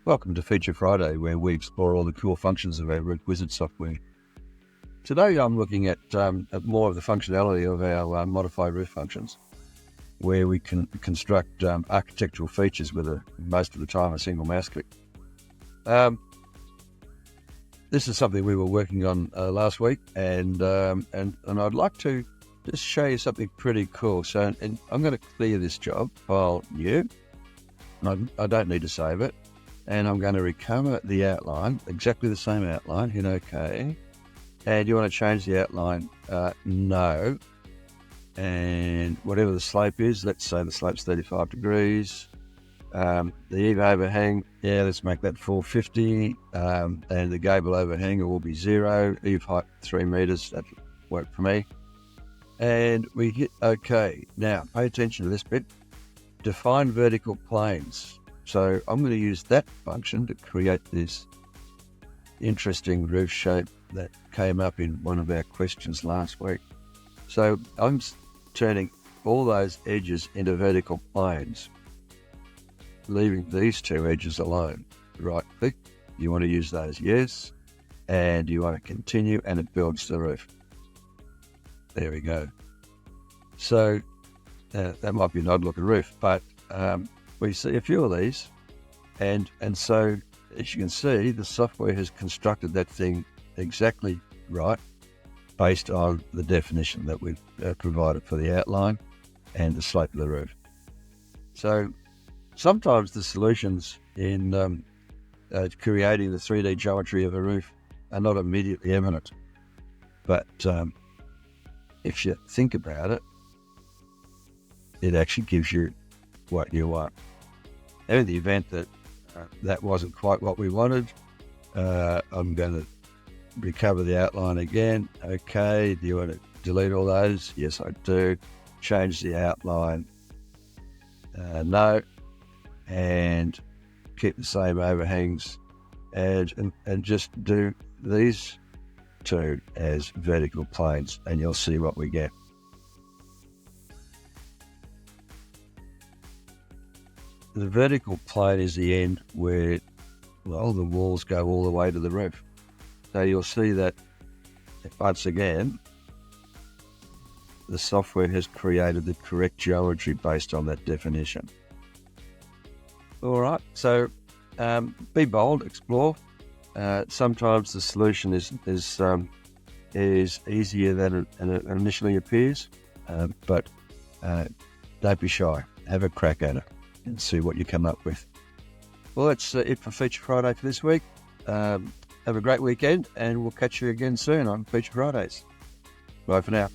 Welcome to Feature Friday, where we explore all the cool functions of our Roof Wizard software. Today I'm looking at more of the functionality of our modified roof functions, where we can construct architectural features with most of the time a single mouse click. This is something we were working on last week, and I'd like to just show you something pretty cool. So I'm going to clear this job, file new, and I don't need to save it. And I'm going to recover the outline, exactly the same outline, hit OK. And you want to change the outline? No. And whatever the slope is, let's say the slope's 35 degrees. The eave overhang, let's make that 450. And the gable overhang will be 0. Eave height 3 meters, that'll work for me. And we hit OK. Now, pay attention to this bit. Define vertical planes. So I'm going to use that function to create this interesting roof shape that came up in one of our questions last week. So I'm turning all those edges into vertical planes, leaving these two edges alone. Right click, you want to use those, yes, and you want to continue, and it builds the roof. There we go. So that might be an odd looking roof, but we see a few of these, and so as you can see, the software has constructed that thing exactly right based on the definition that we've provided for the outline and the slope of the roof. So sometimes the solutions in creating the 3D geometry of a roof are not immediately evident, but if you think about it, it actually gives you what you want. In the event that that wasn't quite what we wanted, I'm going to recover the outline again. Okay, do you want to delete all those? Yes, I do. Change the outline. No. And keep the same overhangs and just do these two as vertical planes, and you'll see what we get. The vertical plane is the end where, well, the walls go all the way to the roof. So you'll see that, once again, the software has created the correct geometry based on that definition. All right, so be bold, explore. Sometimes the solution is easier than it initially appears, but don't be shy. Have a crack at it and see what you come up with. Well, that's it for Feature Friday for this week. Have a great weekend, and we'll catch you again soon on Feature Fridays. Bye for now.